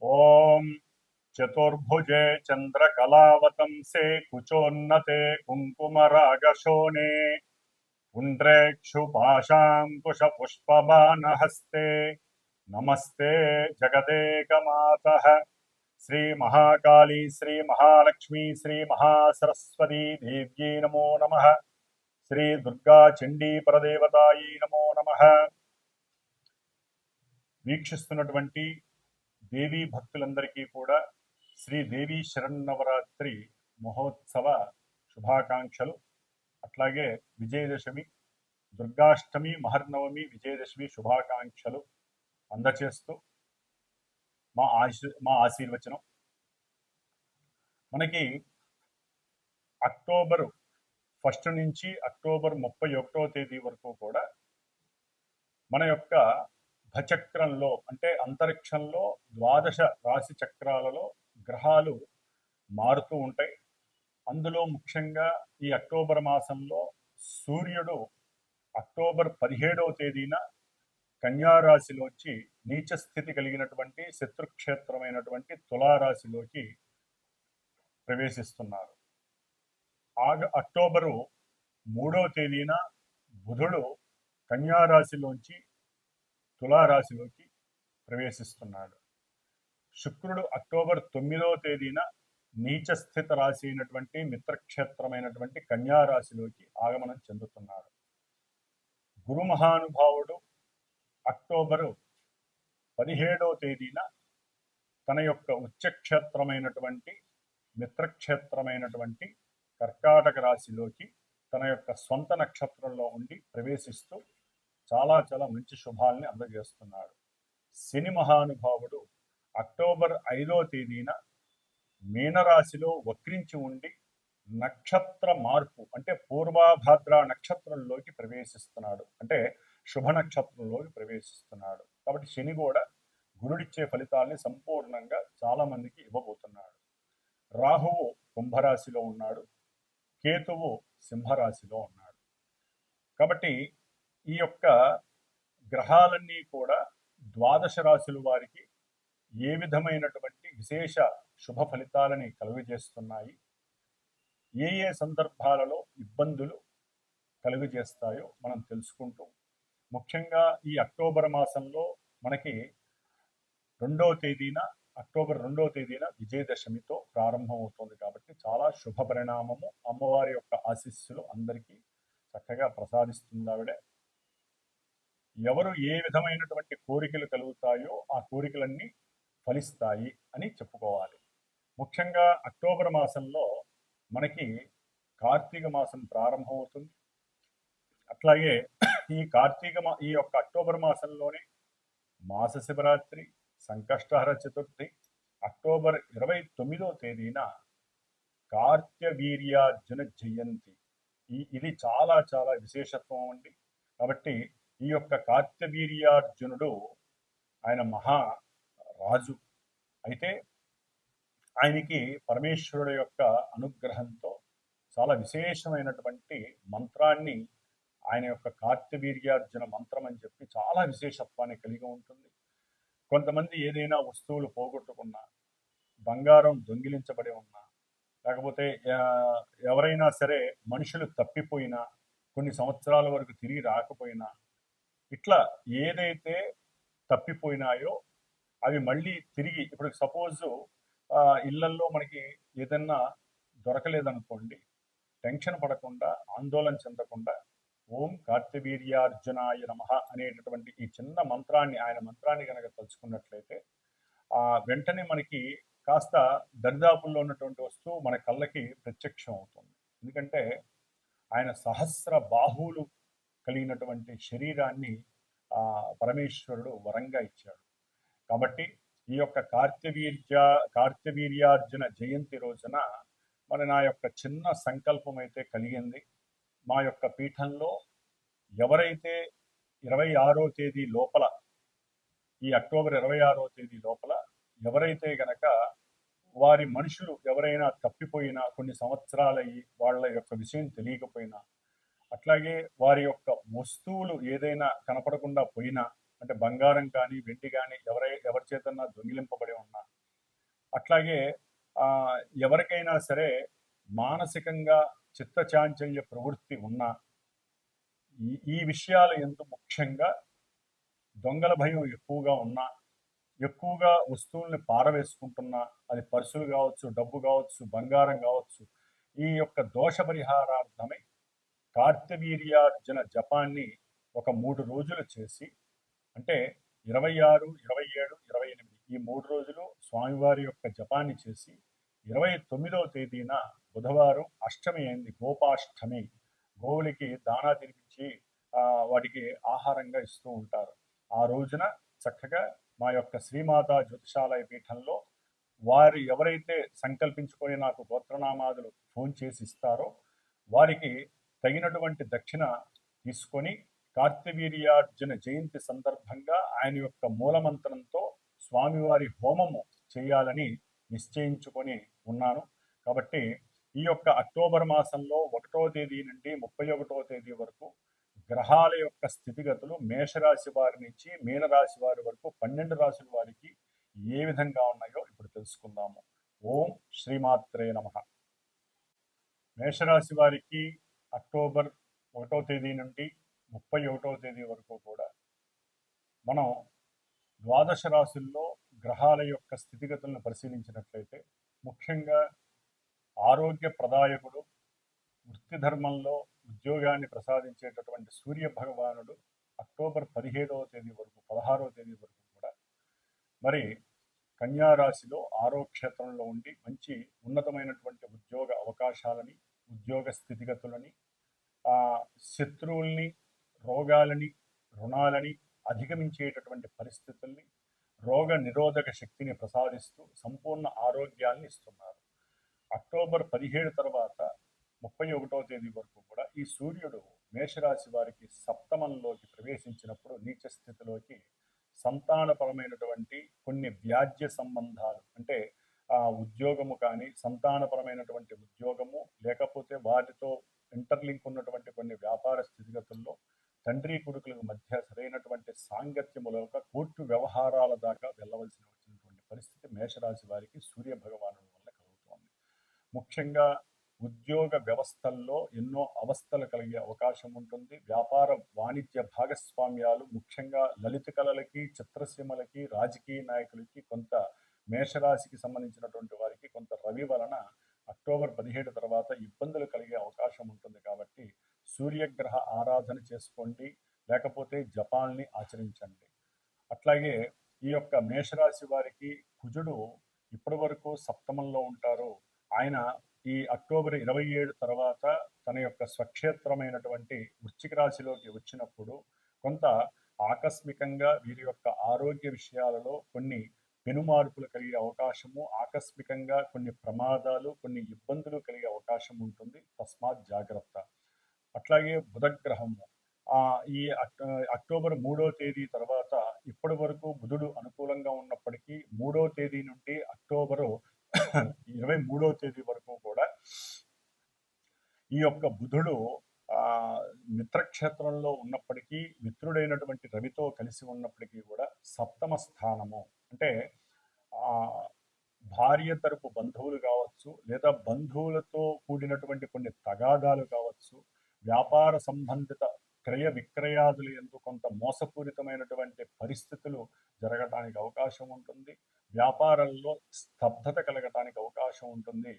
ఓం చతుర్భుజే చంద్రకళావతంసే కుచోన్నతే కుంకుమరాగశోణే పుండ్రేక్షుపాశాంకుశపుష్పబాణహస్తే నమస్తే జగదేకమాతః. శ్రీ మహాకాళీ శ్రీ మహాలక్ష్మీ శ్రీ మహాసరస్వతీ దేవ్యై నమో నమః. శ్రీ దుర్గా చండీ పరదేవతాయై నమో నమః. వీక్షిస్తున్నటువంటి దేవీ భక్తులందరికీ కూడా శ్రీదేవి శరన్నవరాత్రి మహోత్సవ శుభాకాంక్షలు. అట్లాగే విజయదశమి, దుర్గాష్టమి, మహర్నవమి, విజయదశమి శుభాకాంక్షలు అందచేస్తూ మా ఆశీర్వచనం. మనకి అక్టోబర్ 1 నుంచి అక్టోబర్ 31వ తేదీ వరకు కూడా మన యొక్క భచక్రంలో అంటే అంతరిక్షంలో 12 రాశి చక్రాలలో గ్రహాలు మారుతూ ఉంటాయి. అందులో ముఖ్యంగా ఈ అక్టోబర్ మాసంలో సూర్యుడు అక్టోబర్ 17వ తేదీన కన్యారాశిలోకి నీచ స్థితి కలిగినటువంటి శత్రుక్షేత్రమైనటువంటి తులారాశిలోకి ప్రవేశిస్తున్నారు. అక్టోబరు 3వ తేదీన బుధుడు కన్యారాశిలోంచి తులారాశిలోకి ప్రవేశిస్తున్నాడు. శుక్రుడు అక్టోబర్ 9వ తేదీన నీచస్థిత రాశి అయినటువంటి మిత్రక్షేత్రమైనటువంటి కన్యారాశిలోకి ఆగమనం చెందుతున్నాడు. గురు మహానుభావుడు అక్టోబరు 17వ తేదీన తన యొక్క ఉచ్చక్షేత్రమైనటువంటి మిత్రక్షేత్రమైనటువంటి కర్కాటక రాశిలోకి తన యొక్క స్వంత నక్షత్రంలో ఉండి ప్రవేశిస్తూ చాలా చాలా మంచి శుభాల్ని అందజేస్తున్నాడు. శని మహానుభావుడు అక్టోబర్ 5వ తేదీన మీనరాశిలో వక్రించి ఉండి నక్షత్ర మార్పు అంటే పూర్వాభాద్ర నక్షత్రంలోకి ప్రవేశిస్తున్నాడు, అంటే శుభ నక్షత్రంలోకి ప్రవేశిస్తున్నాడు. కాబట్టి శని కూడా గురుడిచ్చే ఫలితాల్ని సంపూర్ణంగా చాలా మందికి ఇవ్వబోతున్నాడు. రాహువు కుంభరాశిలో ఉన్నాడు, కేతువు సింహరాశిలో ఉన్నాడు. కాబట్టి ఈ యొక్క గ్రహాలన్నీ కూడా 12 రాశుల వారికి ఏ విధమైనటువంటి విశేష శుభ ఫలితాలని కలుగజేస్తున్నాయి, ఏ ఏ సందర్భాలలో ఇబ్బందులు కలుగజేస్తాయో మనం తెలుసుకుంటూ, ముఖ్యంగా ఈ అక్టోబర్ మాసంలో మనకి అక్టోబర్ 2వ తేదీన విజయదశమితో ప్రారంభమవుతుంది. కాబట్టి చాలా శుభ పరిణామము. అమ్మవారి యొక్క ఆశీస్సులు అందరికీ చక్కగా ప్రసాదిస్తుంది ఆవిడే. ఎవరు ఏ విధమైనటువంటి కోరికలు కలుగుతాయో ఆ కోరికలన్నీ ఫలిస్తాయి అని చెప్పుకోవాలి. ముఖ్యంగా అక్టోబర్ మాసంలో మనకి కార్తీక మాసం ప్రారంభమవుతుంది. అట్లాగే ఈ యొక్క అక్టోబర్ మాసంలోనే మాస శివరాత్రి, సంకష్టహర చతుర్థి, అక్టోబర్ 29వ తేదీన కార్త్యవీర్యార్జున జయంతి. ఇది చాలా చాలా విశేషత్వం అండి. కాబట్టి ఈ యొక్క కార్త్యవీర్యార్జునుడు ఆయన మహారాజు అయితే ఆయనకి పరమేశ్వరుడు యొక్క అనుగ్రహంతో చాలా విశేషమైనటువంటి మంత్రాన్ని, ఆయన యొక్క కార్త్యవీర్యార్జున మంత్రం అని చెప్పి చాలా విశేషత్వాన్ని కలిగి ఉంటుంది. కొంతమంది ఏదైనా వస్తువులు పోగొట్టుకున్నా, బంగారం దొంగిలించబడి ఉన్నా, లేకపోతే ఎవరైనా సరే మనుషులు తప్పిపోయినా, కొన్ని సంవత్సరాల వరకు తిరిగి రాకపోయినా, ఇట్లా ఏదైతే తప్పిపోయినాయో అవి మళ్ళీ తిరిగి, ఇప్పుడు సపోజు ఇళ్లల్లో మనకి ఏదన్నా దొరకలేదనుకోండి, టెన్షన్ పడకుండా, ఆందోళన చెందకుండా ఓం కార్త్యవీర్యార్జునాయ నమః అనేటటువంటి ఈ చిన్న మంత్రాన్ని, ఆయన మంత్రాన్ని కనుక తలుచుకున్నట్లయితే వెంటనే మనకి కాస్త దరిదాపుల్లో ఉన్నటువంటి వస్తువు మన కళ్ళకి ప్రత్యక్షం అవుతుంది. ఎందుకంటే ఆయన సహస్ర బాహువులు కలిగినటువంటి శరీరాన్ని పరమేశ్వరుడు వరంగా ఇచ్చాడు. కాబట్టి ఈ యొక్క కార్త్యవీర్యార్జున జయంతి రోజున నా యొక్క చిన్న సంకల్పం అయితే కలిగింది. మా యొక్క పీఠంలో ఎవరైతే 26వ తేదీ లోపల, ఈ అక్టోబర్ 26వ తేదీ లోపల ఎవరైతే గనక వారి మనుషులు ఎవరైనా తప్పిపోయినా, కొన్ని సంవత్సరాలయ్యి వాళ్ళ యొక్క విషయం తెలియకపోయినా, అట్లాగే వారి యొక్క వస్తువులు ఏదైనా కనపడకుండా పోయినా, అంటే బంగారం కానీ వెండి కానీ ఎవరి చేతన్నా దొంగిలింపబడి ఉన్నా, అట్లాగే ఎవరికైనా సరే మానసికంగా చిత్తచాంచల్య ప్రవృత్తి ఉన్నా, ఈ విషయాల ఎందు ముఖ్యంగా దొంగల భయం ఎక్కువగా ఉన్నా, ఎక్కువగా వస్తువుల్ని పారవేసుకుంటున్నా, అది పర్సులు కావచ్చు, డబ్బు కావచ్చు, బంగారం కావచ్చు, ఈ యొక్క దోష పరిహారార్థమై కార్తవీర్యార్జున జపాన్ని ఒక 3 రోజులు చేసి, అంటే 26, 27, 28 ఈ 3 రోజులు స్వామివారి యొక్క జపాన్ని చేసి 29వ తేదీన బుధవారం అష్టమి అయింది, గోపాష్టమి, గోవులకి దానా తినిపించి వాటికి ఆహారంగా ఇస్తూ ఉంటారు. ఆ రోజున చక్కగా మా యొక్క శ్రీమాతా జ్యోతిషాలయ పీఠంలో వారు ఎవరైతే సంకల్పించుకొని నాకు గోత్రనామాదులు ఫోన్ చేసి ఇస్తారో వారికి తగినటువంటి దక్షిణ తీసుకొని కార్తవీర్యార్జున జయంతి సందర్భంగా ఆయన యొక్క మూలమంత్రంతో స్వామివారి హోమము చేయాలని నిశ్చయించుకొని ఉన్నాను. కాబట్టి ఈ యొక్క అక్టోబర్ మాసంలో 1వ తేదీ నుండి 31వ తేదీ వరకు గ్రహాల యొక్క స్థితిగతులు మేషరాశి వారి నుంచి మీనరాశి వారి వరకు 12 రాశుల వారికి ఏ విధంగా ఉన్నాయో ఇప్పుడు తెలుసుకుందాము. ఓం శ్రీమాత్రే నమః. మేషరాశి వారికి అక్టోబర్ 1వ తేదీ నుండి 31వ తేదీ వరకు కూడా మనం ద్వాదశ రాశుల్లో గ్రహాల యొక్క స్థితిగతులను పరిశీలించినట్లయితే ముఖ్యంగా ఆరోగ్య ప్రదాయకుడు, వృత్తి ధర్మంలో ఉద్యోగాన్ని ప్రసాదించేటటువంటి సూర్య భగవానుడు అక్టోబర్ 17వ తేదీ వరకు 16వ తేదీ వరకు కూడా మరి కన్యారాశిలో ఆరో క్షేత్రంలో ఉండి మంచి ఉన్నతమైనటువంటి ఉద్యోగ అవకాశాలని, ఉద్యోగ స్థితిగతులని, శత్రువుల్ని, రోగాలని, రుణాలని అధిగమించేటటువంటి పరిస్థితుల్ని, రోగ నిరోధక శక్తిని ప్రసాదిస్తూ సంపూర్ణ ఆరోగ్యాన్ని ఇస్తున్నారు. అక్టోబర్ 17 తర్వాత 31వ తేదీ వరకు కూడా ఈ సూర్యుడు మేషరాశి వారికి సప్తమంలోకి ప్రవేశించినప్పుడు నీచ స్థితిలోకి సంతానపరమైనటువంటి కొన్ని వ్యాజ్య సంబంధాలు, అంటే ఉద్యోగము కానీ సంతానపరమైనటువంటి ఉద్యోగము, లేకపోతే వాటితో ఇంటర్లింక్ ఉన్నటువంటి కొన్ని వ్యాపార స్థితిగతుల్లో తండ్రి కొడుకుల మధ్య సరైనటువంటి సాంగత్యములక కోర్టు వ్యవహారాల దాకా వెళ్ళవలసి వచ్చినటువంటి పరిస్థితి మేషరాశి వారికి సూర్య భగవానుడి వల్ల కలుగుతోంది. ముఖ్యంగా ఉద్యోగ వ్యవస్థల్లో ఎన్నో అవస్థలు కలిగే అవకాశం ఉంటుంది. వ్యాపార వాణిజ్య భాగస్వామ్యాలు, ముఖ్యంగా లలిత కళలకి, చిత్రసీమలకి, రాజకీయ నాయకులకి, కొంత మేషరాశికి సంబంధించినటువంటి వారికి కొంత రవి వలన అక్టోబర్ 17 తర్వాత ఇబ్బందులు కలిగే అవకాశం ఉంటుంది. కాబట్టి సూర్యగ్రహ ఆరాధన చేసుకోండి, లేకపోతే జపాల్ని ఆచరించండి. అట్లాగే ఈ యొక్క మేషరాశి వారికి కుజుడు ఇప్పటి వరకు సప్తమంలో ఉంటారు. ఆయన ఈ అక్టోబర్ 27 తర్వాత తన యొక్క స్వక్షేత్రమైనటువంటి వృశ్చిక రాశిలోకి వచ్చినప్పుడు కొంత ఆకస్మికంగా వీరి యొక్క ఆరోగ్య విషయాలలో కొన్ని పెనుమార్పులు కలిగే అవకాశము, ఆకస్మికంగా కొన్ని ప్రమాదాలు, కొన్ని ఇబ్బందులు కలిగే అవకాశం ఉంటుంది. తస్మాత్ జాగ్రత్త. అట్లాగే బుధగ్రహము ఈ అక్టోబర్ 3వ తేదీ తర్వాత ఇప్పటి వరకు బుధుడు అనుకూలంగా ఉన్నప్పటికీ 3వ తేదీ నుండి అక్టోబరు 23వ తేదీ వరకు కూడా ఈ యొక్క బుధుడు మిత్రక్షేత్రంలో ఉన్నప్పటికీ, మిత్రుడైనటువంటి రవితో కలిసి ఉన్నప్పటికీ కూడా సప్తమ స్థానము, అంటే భార్య తరపు బంధువులు కావచ్చు, లేదా బంధువులతో కూడినటువంటి కొన్ని తగాదాలు కావచ్చు, వ్యాపార సంబంధిత క్రయ విక్రయాదులు ఎందు కొంత మోసపూరితమైనటువంటి పరిస్థితులు జరగటానికి అవకాశం ఉంటుంది. వ్యాపారంలో స్తబ్దత కలగటానికి అవకాశం ఉంటుంది.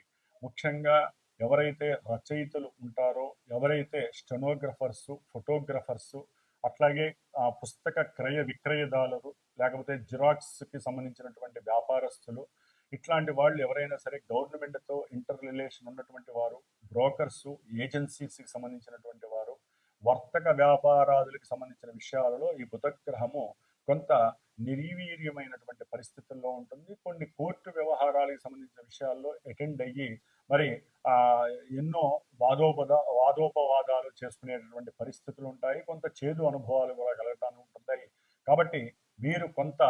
ముఖ్యంగా ఎవరైతే రచయితలు ఉంటారో, ఎవరైతే స్టెనోగ్రఫర్సు, ఫోటోగ్రఫర్సు, అట్లాగే పుస్తక క్రయ విక్రయదారులు, లేకపోతే జిరాక్స్కి సంబంధించినటువంటి వ్యాపారస్తులు, ఇట్లాంటి వాళ్ళు ఎవరైనా సరే గవర్నమెంట్తో ఇంటర్ రిలేషన్ ఉన్నటువంటి వారు, బ్రోకర్సు, ఏజెన్సీస్కి సంబంధించినటువంటి వారు, వర్తక వ్యాపారాదులకు సంబంధించిన విషయాలలో ఈ బుధగ్రహము కొంత నిర్వీర్యమైనటువంటి పరిస్థితుల్లో ఉంటుంది. కొన్ని కోర్టు వ్యవహారాలకు సంబంధించిన విషయాల్లో అటెండ్ అయ్యి మరి ఎన్నో వాదోపవాదాలు చేసుకునేటటువంటి పరిస్థితులు ఉంటాయి. కొంత చేదు అనుభవాలు కూడా కలగటానికి ఉంటాయి. కాబట్టి వీరు కొంత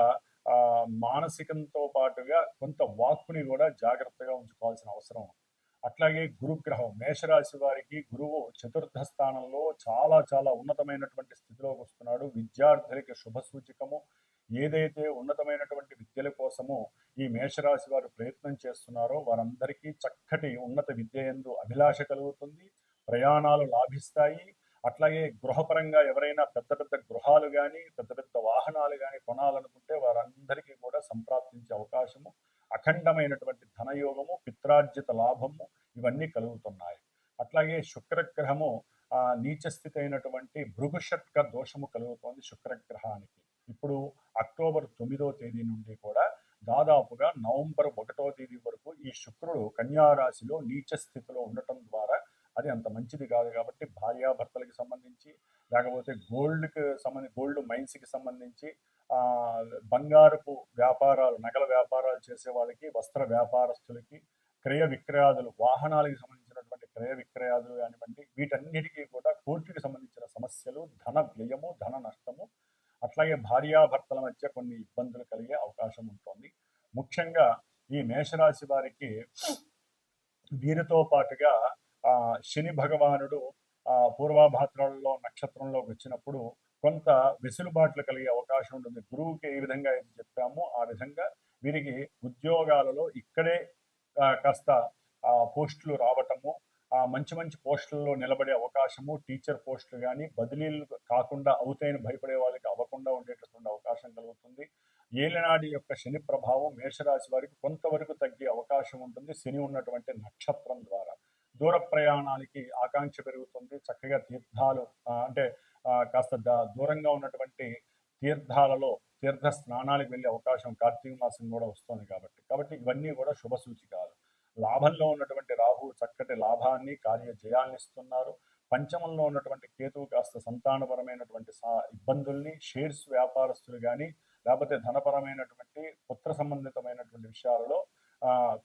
మానసికంతో పాటుగా కొంత వాక్కుని కూడా జాగ్రత్తగా ఉంచుకోవాల్సిన అవసరం. అట్లాగే గురుగ్రహం మేషరాశి వారికి గురువు చతుర్థ స్థానంలో చాలా చాలా ఉన్నతమైనటువంటి స్థితిలోకి వస్తున్నాడు. విద్యార్థులకి శుభ సూచికము. ఏదైతే ఉన్నతమైనటువంటి విద్యల కోసము ఈ మేషరాశి వారు ప్రయత్నం చేస్తున్నారో వారందరికీ చక్కటి ఉన్నత విద్య యందు అభిలాష కలుగుతుంది. ప్రయాణాలు లాభిస్తాయి. అట్లాగే గృహపరంగా ఎవరైనా పెద్ద పెద్ద గృహాలు కానీ పెద్ద పెద్ద వాహనాలు కానీ కొనాలనుకుంటే వారందరికీ కూడా సంప్రాప్తించే అవకాశము, అఖండమైనటువంటి ధనయోగము, పిత్రార్జిత లాభము ఇవన్నీ కలుగుతున్నాయి. అట్లాగే శుక్రగ్రహము నీచ స్థితి అయినటువంటి భృగుషట్క దోషము కలుగుతోంది శుక్రగ్రహానికి. ఇప్పుడు అక్టోబర్ 9వ తేదీ నుండి కూడా దాదాపుగా నవంబర్ 1వ తేదీ వరకు ఈ శుక్రుడు కన్యారాశిలో నీచ స్థితిలో ఉండటం ద్వారా అది అంత మంచిది కాదు. కాబట్టి భార్యాభర్తలకి సంబంధించి, లేకపోతే గోల్డ్ మైన్స్కి సంబంధించి, బంగారపు వ్యాపారాలు, నగల వ్యాపారాలు చేసే వాళ్ళకి, వస్త్ర వ్యాపారస్తులకి, క్రయ విక్రయాదులు, వాహనాలకు సంబంధించినటువంటి క్రయ విక్రయాదులు కానివ్వండి, వీటన్నిటికీ కూడా కోర్టుకి సంబంధించిన సమస్యలు, ధన వ్యయము, ధన నష్టము, అట్లాగే భార్యాభర్తల మధ్య కొన్ని ఇబ్బందులు కలిగే అవకాశం ఉంటుంది. ముఖ్యంగా ఈ మేషరాశి వారికి వీరితో పాటుగా శని భగవానుడు పూర్వభాద్రలో నక్షత్రంలోకి వచ్చినప్పుడు కొంత వెసులుబాట్లు కలిగే అవకాశం ఉంటుంది. గురువుకి ఏ విధంగా అయితే చెప్పామో ఆ విధంగా వీరికి ఉద్యోగాలలో ఇక్కడే కాస్త పోస్టులు రావటము, మంచి మంచి పోస్టుల్లో నిలబడే అవకాశము, టీచర్ పోస్టులు కానీ బదిలీలు కాకుండా అవుతాయని భయపడే వాళ్ళకి అవ్వకుండా ఉండేటటువంటి అవకాశం కలుగుతుంది. ఏలినాడి యొక్క శని ప్రభావం మేషరాశి వారికి కొంతవరకు తగ్గే అవకాశం ఉంటుంది శని ఉన్నటువంటి నక్షత్రం ద్వారా. దూర ప్రయాణాలకి ఆకాంక్ష పెరుగుతుంది. చక్కగా తీర్థాలు అంటే కాస్త దూరంగా ఉన్నటువంటి తీర్థాలలో తీర్థ స్నానాలకు వెళ్ళే అవకాశం కార్తీక మాసం కూడా వస్తుంది కాబట్టి ఇవన్నీ కూడా శుభ సూచికాలు. లాభంలో ఉన్నటువంటి రాహు చక్కటి లాభాన్ని, కార్య జయాన్ని ఇస్తున్నారు. పంచమంలో ఉన్నటువంటి కేతువు కాస్త సంతానపరమైనటువంటి ఇబ్బందుల్ని, షేర్స్ వ్యాపారస్తులు కానీ లేకపోతే ధనపరమైనటువంటి పుత్ర సంబంధితమైనటువంటి విషయాలలో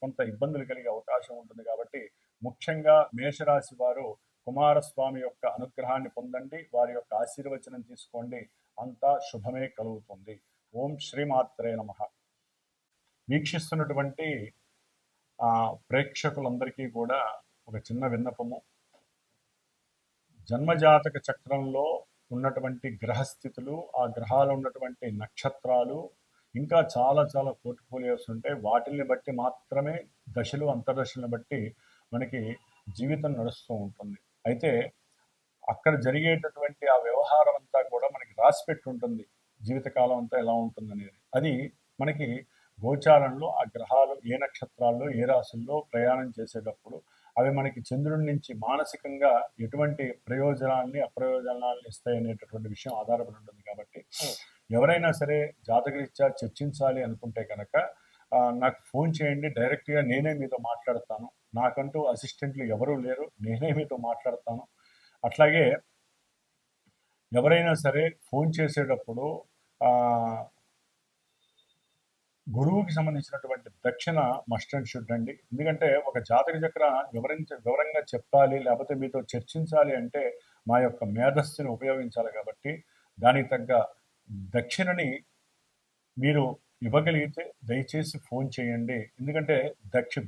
కొంత ఇబ్బందులు కలిగే అవకాశం ఉంటుంది. కాబట్టి ముఖ్యంగా మేషరాశి వారు కుమారస్వామి యొక్క అనుగ్రహాన్ని పొందండి, వారి యొక్క ఆశీర్వచనం తీసుకోండి, అంతా శుభమే కలుగుతుంది. ఓం శ్రీమాత్రే నమః. వీక్షిస్తున్నటువంటి ప్రేక్షకులందరికీ కూడా ఒక చిన్న విన్నపము. జన్మజాతక చక్రంలో ఉన్నటువంటి గ్రహస్థితులు, ఆ గ్రహాలు ఉన్నటువంటి నక్షత్రాలు, ఇంకా చాలా చాలా పోర్ట్ఫోలియోస్ ఉంటాయి. వాటిని బట్టి మాత్రమే దశలు, అంతర్దశలను బట్టి మనకి జీవితం నడుస్తూ ఉంటుంది. అయితే అక్కడ జరిగేటటువంటి ఆ వ్యవహారం అంతా కూడా మనకి రాసిపెట్టి ఉంటుంది, జీవితకాలం అంతా ఎలా ఉంటుంది అనేది. అది మనకి గోచారంలో ఆ గ్రహాలు ఏ నక్షత్రాల్లో ఏ రాశుల్లో ప్రయాణం చేసేటప్పుడు అవి మనకి చంద్రుడి నుంచి మానసికంగా ఎటువంటి ప్రయోజనాల్ని అప్రయోజనాల్ని ఇస్తాయనేటటువంటి విషయం ఆధారపడి ఉంటుంది. కాబట్టి ఎవరైనా సరే జాతకరీత్యా చర్చించాలి అనుకుంటే కనుక నాకు ఫోన్ చేయండి, డైరెక్ట్గా నేనే మీతో మాట్లాడతాను. నాకంటూ అసిస్టెంట్లు ఎవరూ లేరు, నేనే మీతో మాట్లాడతాను. అట్లాగే ఎవరైనా సరే ఫోన్ చేసేటప్పుడు గురువుకి సంబంధించినటువంటి దక్షిణ మస్ట్ అండ్ షుడ్ అండి. ఎందుకంటే ఒక జాతక చక్ర వివరంగా చెప్పాలి, లేకపోతే మీతో చర్చించాలి అంటే మా యొక్క మేధస్సుని ఉపయోగించాలి. కాబట్టి దానికి తగ్గ దక్షిణని మీరు ఇవ్వగలిగితే దయచేసి ఫోన్ చేయండి. ఎందుకంటే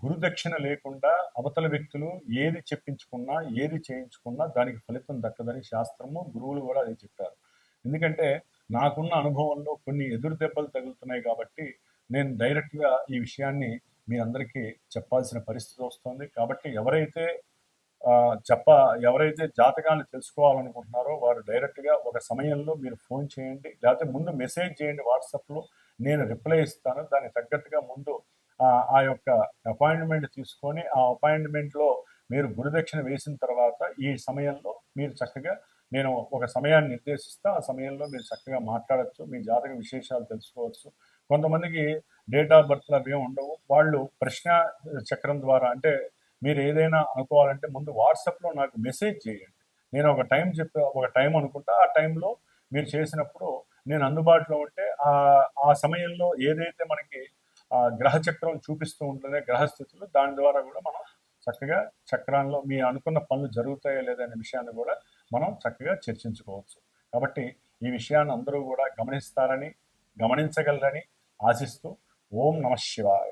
గురు దక్షిణ లేకుండా అవతల వ్యక్తులు ఏది చెప్పించుకున్నా, ఏది చేయించుకున్నా దానికి ఫలితం దక్కదని శాస్త్రము, గురువులు కూడా అది చెప్పారు. ఎందుకంటే నాకున్న అనుభవంలో కొన్ని ఎదురు దెబ్బలు తగులుతున్నాయి కాబట్టి నేను డైరెక్ట్గా ఈ విషయాన్ని మీ అందరికీ చెప్పాల్సిన పరిస్థితి వస్తుంది. కాబట్టి ఎవరైతే జాతకాన్ని తెలుసుకోవాలనుకుంటున్నారో వారు డైరెక్ట్గా ఒక సమయంలో మీరు ఫోన్ చేయండి, లేకపోతే ముందు మెసేజ్ చేయండి వాట్సాప్లో, నేను రిప్లై ఇస్తాను. దానికి తగ్గట్టుగా ముందు ఆ యొక్క అపాయింట్మెంట్ తీసుకొని ఆ అపాయింట్మెంట్లో మీరు గురుదక్షిణ వేసిన తర్వాత ఈ సమయంలో మీరు చక్కగా నేను ఒక సమయాన్ని నిర్దేశిస్తా, ఆ సమయంలో మీరు చక్కగా మాట్లాడచ్చు, మీ జాతక విశేషాలు తెలుసుకోవచ్చు. కొంతమందికి డేట్ ఆఫ్ బర్త్లు అవి ఉండవు. వాళ్ళు ప్రశ్న చక్రం ద్వారా, అంటే మీరు ఏదైనా అనుకోవాలంటే ముందు వాట్సాప్లో నాకు మెసేజ్ చేయండి. నేను ఒక టైం అనుకుంటా, ఆ టైంలో మీరు చేసినప్పుడు నేను అందుబాటులో ఉంటే ఆ సమయంలో ఏదైతే మనకి గ్రహచక్రం చూపిస్తూ ఉంటుందో గ్రహస్థితులు, దాని ద్వారా కూడా మనం చక్కగా చక్రాల్లో మీ అనుకున్న పనులు జరుగుతాయో లేదనే విషయాన్ని కూడా మనం చక్కగా చర్చించుకోవచ్చు. కాబట్టి ఈ విషయాన్ని అందరూ కూడా గమనించగలరని ఆశిస్తూ ఓం నమః శివాయ.